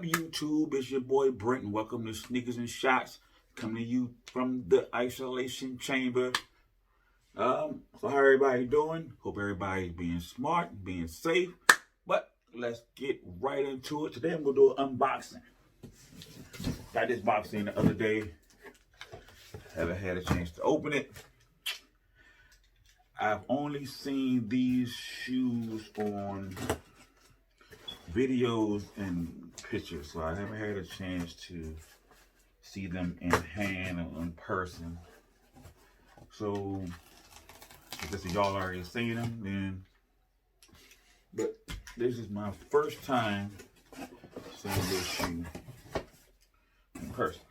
up, YouTube? It's your boy Brent, and welcome to Sneakers and Shots, coming to you from the isolation chamber. So how everybody doing? Hope everybody's being smart, being safe. But let's get right into it. Today I'm gonna do an unboxing. Got this box in the other day. Haven't had a chance to open it. I've only seen these shoes on videos and pictures, so I haven't had a chance to see them in hand or in person. So if y'all already seen them, then but this is my first time seeing this shoe in person.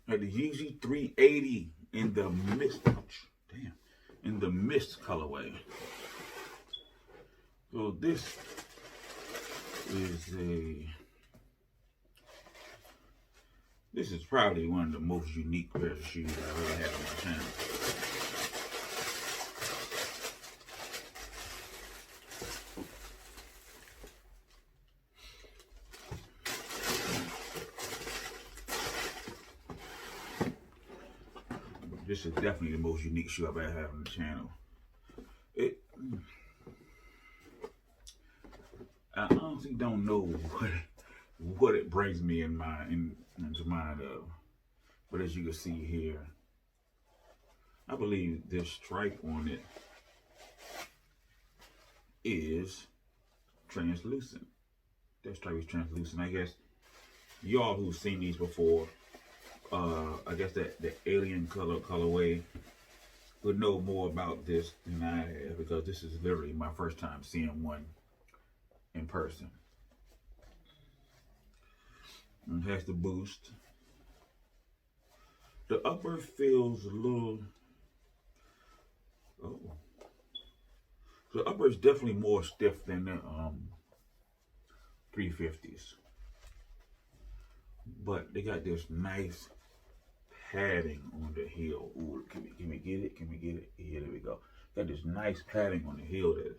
The Yeezy 380 in the mist, in the mist colorway. So this is probably one of the most unique pairs of shoes I've ever had on my channel. This is definitely the most unique shoe I've ever had on the channel. I honestly don't know what it brings me into mind of, but as you can see here, I believe this stripe on it is translucent. That stripe is translucent. I guess y'all who've seen these before, I guess that the alien colorway would know more about this than I have, because this is literally my first time seeing one in person. It has the boost. The upper feels a little, the upper is definitely more stiff than the 350s. But they got this nice padding on the heel. Ooh, can we get it? Can we get it? Yeah, there we go. Got this nice padding on the heel that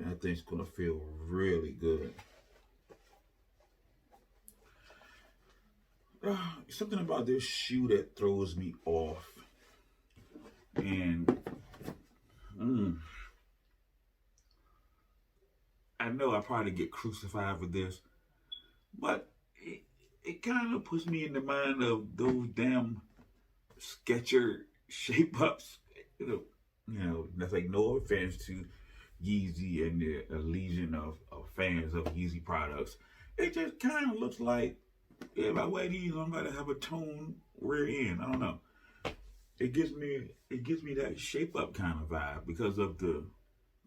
I think it's gonna feel really good. Something about this shoe that throws me off, and I know I probably get crucified for this, but it kind of puts me in the mind of those damn Sketcher shape ups. You know, that's like no offense to Yeezy and the legion of fans of Yeezy products. It just kind of looks like, if I wear these, I'm gonna have a toned rear end. I don't know. It gives me that shape up kind of vibe because of the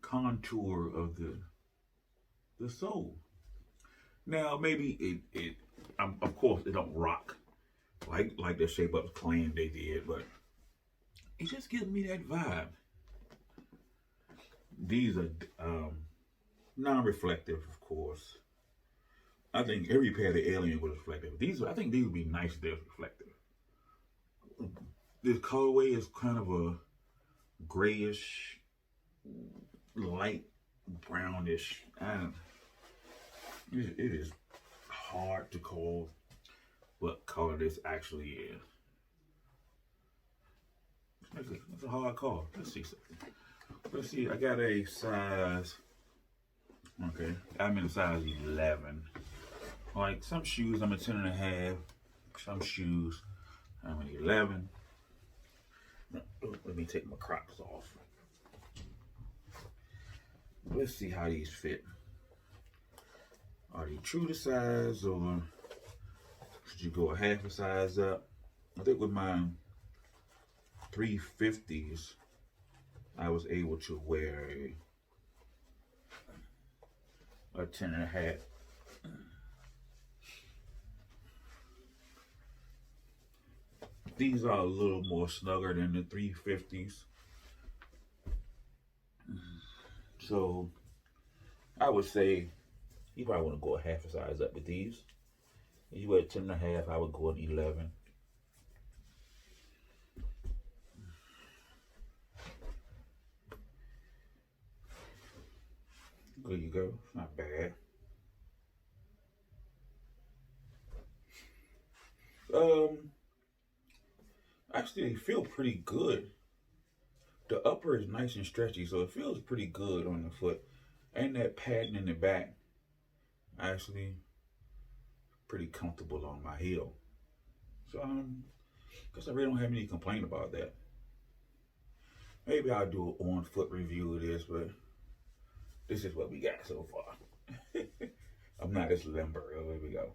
contour of the sole. Now maybe of course it don't rock like the shape ups claim they did, but it just gives me that vibe. These are non-reflective, of course. I think every pair of the Alien was reflective. I think these would be nice if they're reflective. This colorway is kind of a grayish, light brownish. It is hard to call what color this actually is. It's a hard call. Let's see something. Let's see. I got a size. Okay, I'm in a size 11. Like some shoes, I'm a 10.5. Some shoes, I'm an 11. Let me take my Crocs off. Let's see how these fit. Are they true to size, or should you go a half a size up? I think with my 350s, I was able to wear a 10.5. These are a little more snugger than the 350s. So I would say you probably want to go a half a size up with these. If you wear 10.5, I would go an 11. There you go. It's not bad. Actually, they feel pretty good. The upper is nice and stretchy, so it feels pretty good on the foot. And that padding in the back, actually, pretty comfortable on my heel. So, guess I really don't have any complaint about that. Maybe I'll do an on-foot review of this, but this is what we got so far. I'm not as limber. Here we go.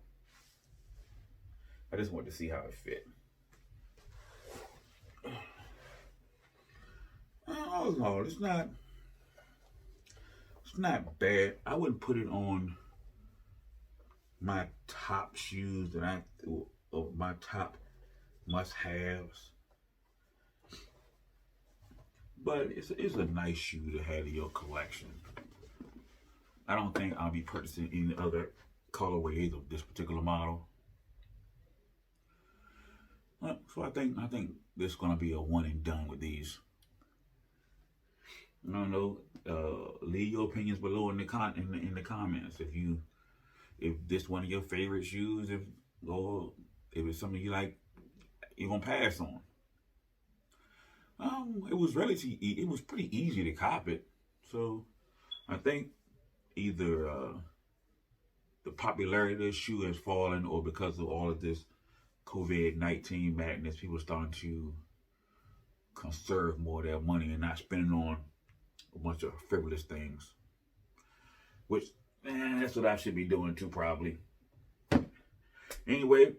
I just wanted to see how it fit. All in all, it's not bad. I wouldn't put it on my top shoes that my top must-haves. But it's a nice shoe to have in your collection. I don't think I'll be purchasing any other colorways of this particular model. So I think this is gonna be a one and done with these. I don't know. Leave your opinions below in the comments if this one of your favorite shoes, or if it's something you like, you're gonna pass on. It was pretty easy to cop it. So I think either the popularity of this shoe has fallen, or because of all of this COVID-19 madness, people are starting to conserve more of their money and not spending on a bunch of frivolous things. Which, that's what I should be doing too, probably. Anyway,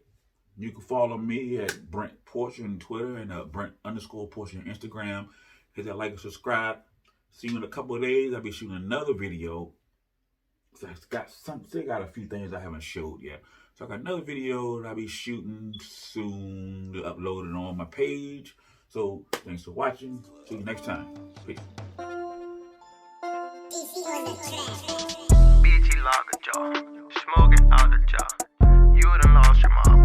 you can follow me at Brent Portia on Twitter and Brent_Portia on Instagram. Hit that like and subscribe. See you in a couple of days. I'll be shooting another video. So I got a few things I haven't showed yet. So I got another video that I'll be shooting soon to upload it on my page. So thanks for watching. See you next time. Peace. BG Lager jaw, smoking out the jaw. You done lost your mom.